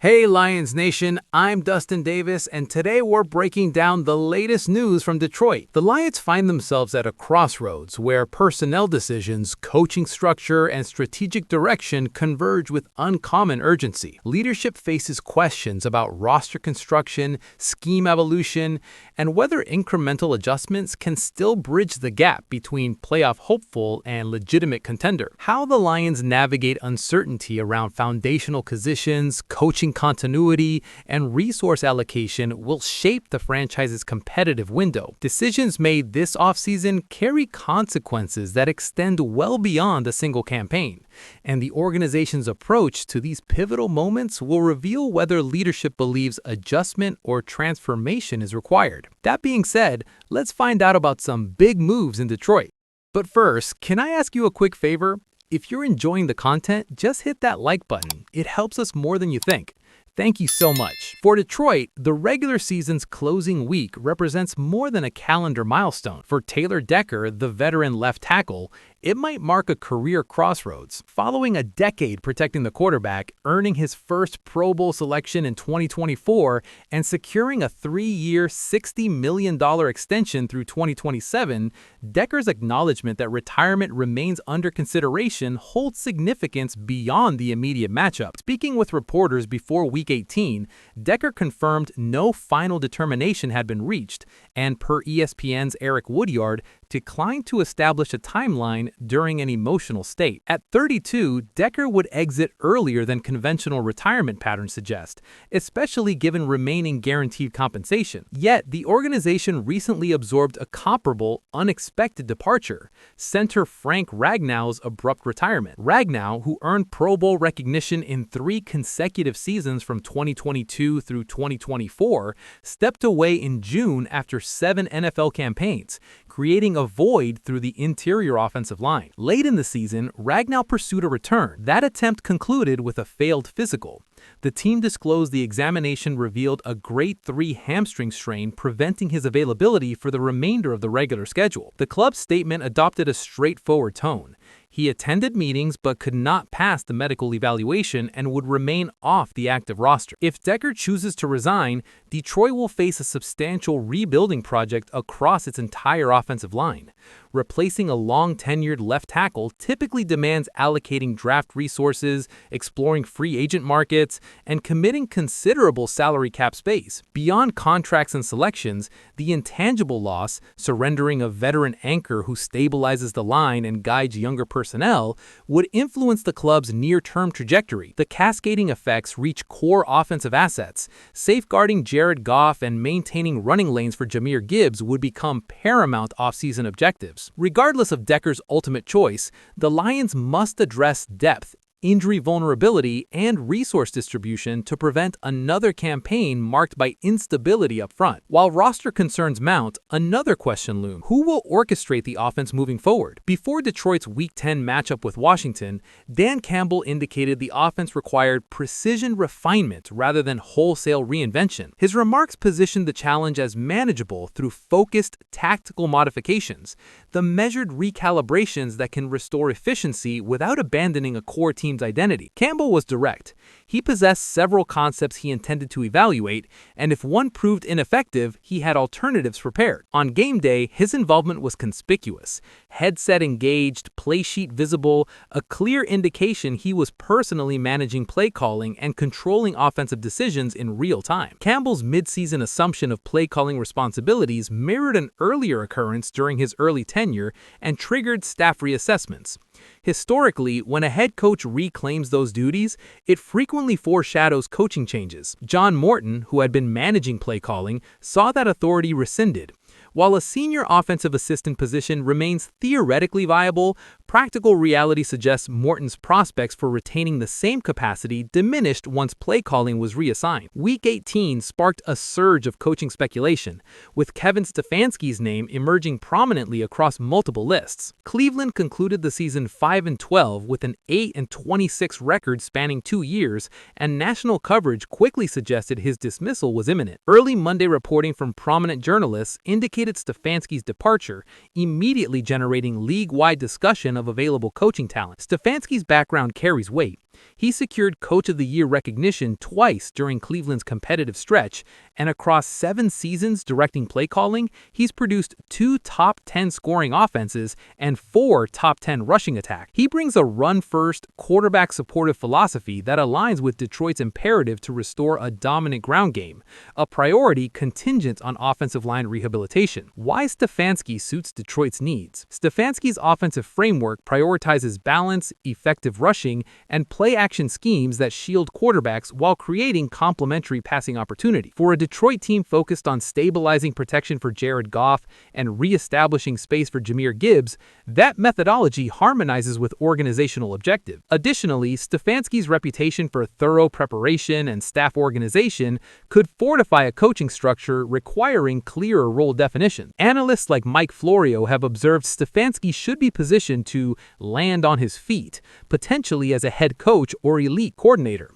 Hey Lions Nation, I'm Dustin Davis, and today we're breaking down the latest news from Detroit. The Lions find themselves at a crossroads where personnel decisions, coaching structure, and strategic direction converge with uncommon urgency. Leadership faces questions about roster construction, scheme evolution, and whether incremental adjustments can still bridge the gap between playoff hopeful and legitimate contender. How the Lions navigate uncertainty around foundational positions, coaching continuity, and resource allocation will shape the franchise's competitive window. Decisions made this offseason carry consequences that extend well beyond a single campaign, and the organization's approach to these pivotal moments will reveal whether leadership believes adjustment or transformation is required. That being said, let's find out about some big moves in Detroit. But first, can I ask you a quick favor? If you're enjoying the content, just hit that like button. It helps us more than you think. Thank you so much. For Detroit, the regular season's closing week represents more than a calendar milestone. For Taylor Decker, the veteran left tackle, it might mark a career crossroads. Following a decade protecting the quarterback, earning his first Pro Bowl selection in 2024, and securing a 3-year, $60 million extension through 2027, Decker's acknowledgement that retirement remains under consideration holds significance beyond the immediate matchup. Speaking with reporters before Week 18, Decker confirmed no final determination had been reached, and per ESPN's Eric Woodyard, declined to establish a timeline during an emotional state. At 32, Decker would exit earlier than conventional retirement patterns suggest, especially given remaining guaranteed compensation. Yet, the organization recently absorbed a comparable, unexpected departure: center Frank Ragnow's abrupt retirement. Ragnow, who earned Pro Bowl recognition in 3 consecutive seasons from 2022 through 2024, stepped away in June after 7 NFL campaigns, creating a void through the interior offensive line. Late in the season, Ragnow pursued a return. That attempt concluded with a failed physical. The team disclosed the examination revealed a grade 3 hamstring strain, preventing his availability for the remainder of the regular schedule. The club's statement adopted a straightforward tone. He attended meetings but could not pass the medical evaluation and would remain off the active roster. If Decker chooses to resign, Detroit will face a substantial rebuilding project across its entire offensive line. Replacing a long-tenured left tackle typically demands allocating draft resources, exploring free agent markets, and committing considerable salary cap space. Beyond contracts and selections, the intangible loss, surrendering a veteran anchor who stabilizes the line and guides younger personnel, would influence the club's near-term trajectory. The cascading effects reach core offensive assets. Safeguarding Jared Goff and maintaining running lanes for Jahmyr Gibbs would become paramount offseason objectives. Regardless of Decker's ultimate choice, the Lions must address depth, injury vulnerability, and resource distribution to prevent another campaign marked by instability up front. While roster concerns mount, another question looms: who will orchestrate the offense moving forward? Before Detroit's Week 10 matchup with Washington, Dan Campbell indicated the offense required precision refinement rather than wholesale reinvention. His remarks positioned the challenge as manageable through focused, tactical modifications, the measured recalibrations that can restore efficiency without abandoning a core team's identity. Campbell was direct. He possessed several concepts he intended to evaluate, and if one proved ineffective, he had alternatives prepared. On game day, his involvement was conspicuous. Headset engaged, play sheet visible, a clear indication he was personally managing play calling and controlling offensive decisions in real time. Campbell's midseason assumption of play calling responsibilities mirrored an earlier occurrence during his early tenure and triggered staff reassessments. Historically, when a head coach reclaims those duties, it frequently foreshadows coaching changes. John Morton, who had been managing play calling, saw that authority rescinded. While a senior offensive assistant position remains theoretically viable, practical reality suggests Morton's prospects for retaining the same capacity diminished once play calling was reassigned. Week 18 sparked a surge of coaching speculation, with Kevin Stefanski's name emerging prominently across multiple lists. Cleveland concluded the season 5-12 with an 8-26 record spanning 2 years, and national coverage quickly suggested his dismissal was imminent. Early Monday reporting from prominent journalists indicated Stefanski's departure, immediately generating league-wide discussion of available coaching talent. Stefanski's background carries weight. He secured Coach of the Year recognition twice during Cleveland's competitive stretch, and across 7 seasons directing play calling, he's produced 2 top 10 scoring offenses and 4 top 10 rushing attacks. He brings a run-first, quarterback-supportive philosophy that aligns with Detroit's imperative to restore a dominant ground game, a priority contingent on offensive line rehabilitation. Why Stefanski suits Detroit's needs? Stefanski's offensive framework prioritizes balance, effective rushing, and play-action schemes that shield quarterbacks while creating complementary passing opportunity. For a Detroit team focused on stabilizing protection for Jared Goff and re-establishing space for Jahmyr Gibbs, that methodology harmonizes with organizational objectives. Additionally, Stefanski's reputation for thorough preparation and staff organization could fortify a coaching structure requiring clearer role definition. Analysts like Mike Florio have observed Stefanski should be positioned to land on his feet, potentially as a head coach or elite coordinator.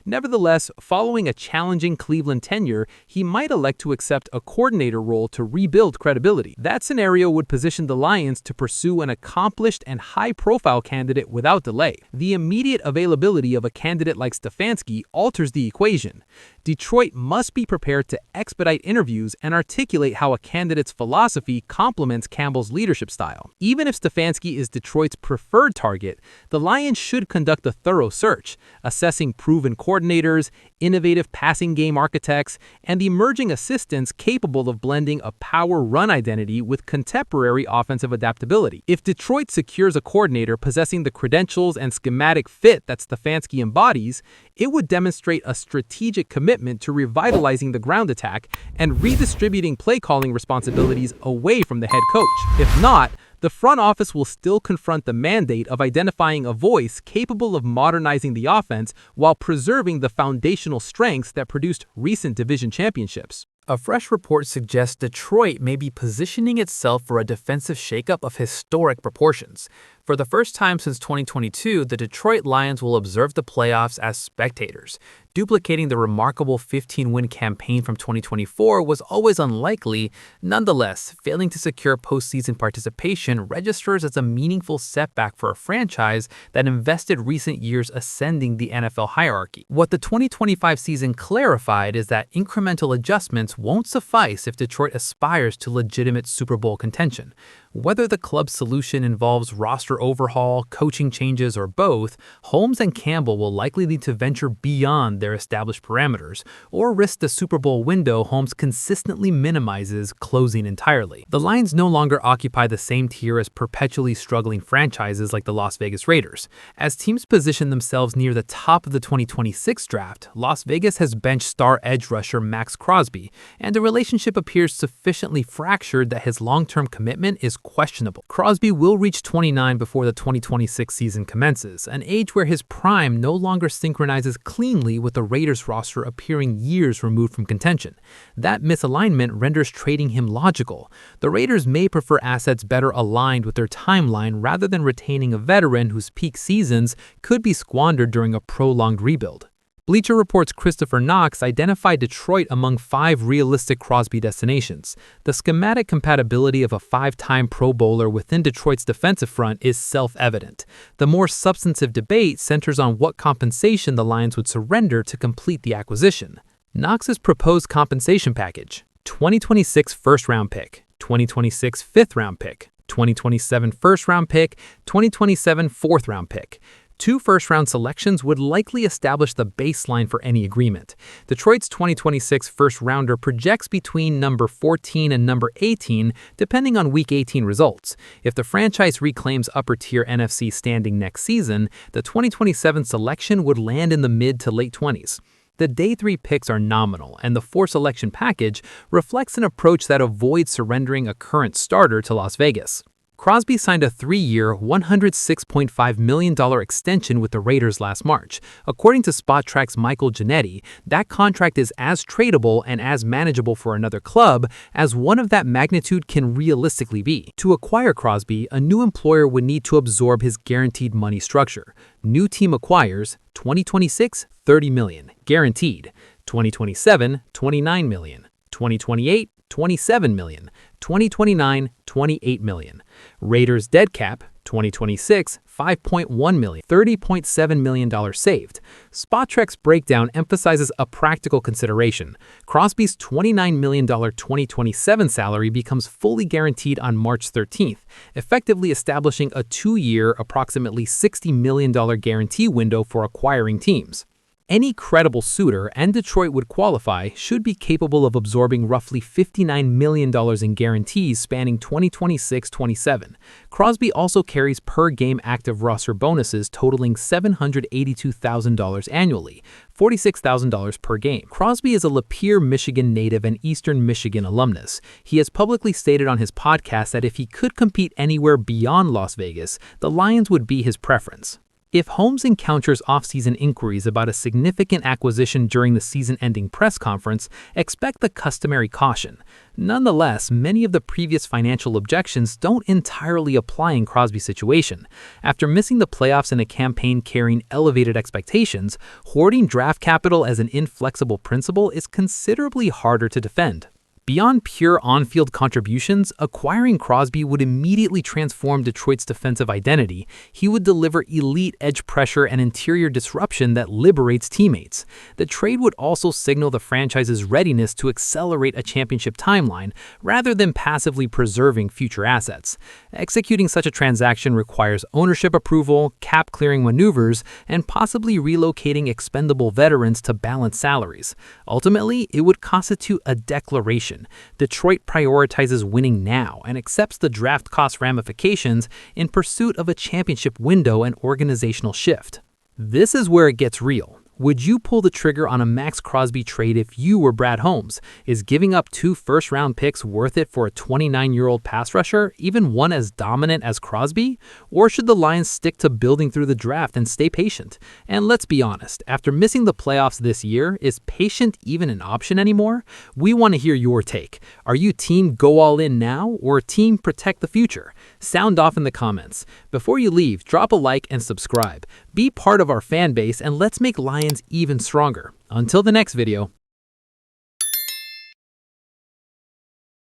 Nevertheless, following a challenging Cleveland tenure, he might elect to accept a coordinator role to rebuild credibility. That scenario would position the Lions to pursue an accomplished and high-profile candidate without delay. The immediate availability of a candidate like Stefanski alters the equation. Detroit must be prepared to expedite interviews and articulate how a candidate's philosophy complements Campbell's leadership style. Even if Stefanski is Detroit's preferred target, the Lions should conduct a thorough search, assessing proven coordinators, innovative passing game architects, and emerging assistants capable of blending a power-run identity with contemporary offensive adaptability. If Detroit secures a coordinator possessing the credentials and schematic fit that Stefanski embodies, it would demonstrate a strategic commitment to revitalizing the ground attack and redistributing play-calling responsibilities away from the head coach. If not, the front office will still confront the mandate of identifying a voice capable of modernizing the offense while preserving the foundational strengths that produced recent division championships. A fresh report suggests Detroit may be positioning itself for a defensive shakeup of historic proportions. For the first time since 2022, the Detroit Lions will observe the playoffs as spectators. Duplicating the remarkable 15-win campaign from 2024 was always unlikely. Nonetheless, failing to secure postseason participation registers as a meaningful setback for a franchise that invested recent years ascending the NFL hierarchy. What the 2025 season clarified is that incremental adjustments won't suffice if Detroit aspires to legitimate Super Bowl contention. Whether the club's solution involves roster overhaul, coaching changes, or both, Holmes and Campbell will likely need to venture beyond their established parameters, or risk the Super Bowl window Holmes consistently minimizes closing entirely. The Lions no longer occupy the same tier as perpetually struggling franchises like the Las Vegas Raiders. As teams position themselves near the top of the 2026 draft, Las Vegas has benched star edge rusher Max Crosby, and the relationship appears sufficiently fractured that his long-term commitment is questionable. Crosby will reach 29 before the 2026 season commences, an age where his prime no longer synchronizes cleanly with the Raiders roster appearing years removed from contention. That misalignment renders trading him logical. The Raiders may prefer assets better aligned with their timeline rather than retaining a veteran whose peak seasons could be squandered during a prolonged rebuild. Bleacher Report's Christopher Knox identified Detroit among 5 realistic Crosby destinations. The schematic compatibility of a 5-time Pro Bowler within Detroit's defensive front is self-evident. The more substantive debate centers on what compensation the Lions would surrender to complete the acquisition. Knox's proposed compensation package: 2026 first-round pick, 2026 fifth-round pick, 2027 first-round pick, 2027 fourth-round pick. 2 first-round selections would likely establish the baseline for any agreement. Detroit's 2026 first-rounder projects between number 14 and number 18, depending on Week 18 results. If the franchise reclaims upper-tier NFC standing next season, the 2027 selection would land in the mid to late 20s. The Day 3 picks are nominal, and the 4-selection package reflects an approach that avoids surrendering a current starter to Las Vegas. Crosby signed a 3-year, $106.5 million extension with the Raiders last March. According to SpotTrack's Michael Giannetti, that contract is as tradable and as manageable for another club as one of that magnitude can realistically be. To acquire Crosby, a new employer would need to absorb his guaranteed money structure. New team acquires 2026, $30 million, guaranteed. 2027, $29 million. 2028, $27 million, 2029, $28 million. Raiders dead cap, 2026, $5.1 million, $30.7 million saved. Spottrek's breakdown emphasizes a practical consideration. Crosby's $29 million 2027 salary becomes fully guaranteed on March 13th, effectively establishing a 2-year, approximately $60 million guarantee window for acquiring teams. Any credible suitor, and Detroit would qualify, should be capable of absorbing roughly $59 million in guarantees spanning 2026-27. Crosby also carries per-game active roster bonuses totaling $782,000 annually, $46,000 per game. Crosby is a Lapeer, Michigan native and Eastern Michigan alumnus. He has publicly stated on his podcast that if he could compete anywhere beyond Las Vegas, the Lions would be his preference. If Holmes encounters offseason inquiries about a significant acquisition during the season-ending press conference, expect the customary caution. Nonetheless, many of the previous financial objections don't entirely apply in Crosby's situation. After missing the playoffs in a campaign carrying elevated expectations, hoarding draft capital as an inflexible principle is considerably harder to defend. Beyond pure on-field contributions, acquiring Crosby would immediately transform Detroit's defensive identity. He would deliver elite edge pressure and interior disruption that liberates teammates. The trade would also signal the franchise's readiness to accelerate a championship timeline, rather than passively preserving future assets. Executing such a transaction requires ownership approval, cap-clearing maneuvers, and possibly relocating expendable veterans to balance salaries. Ultimately, it would constitute a declaration. Detroit prioritizes winning now and accepts the draft cost ramifications in pursuit of a championship window and organizational shift. This is where it gets real. Would you pull the trigger on a Max Crosby trade if you were Brad Holmes? Is giving up 2 first-round picks worth it for a 29-year-old pass rusher, even one as dominant as Crosby? Or should the Lions stick to building through the draft and stay patient? And let's be honest, after missing the playoffs this year, is patient even an option anymore? We want to hear your take. Are you team go all in now or team protect the future? Sound off in the comments. Before you leave, drop a like and subscribe. Be part of our fan base and let's make Lions even stronger. Until the next video.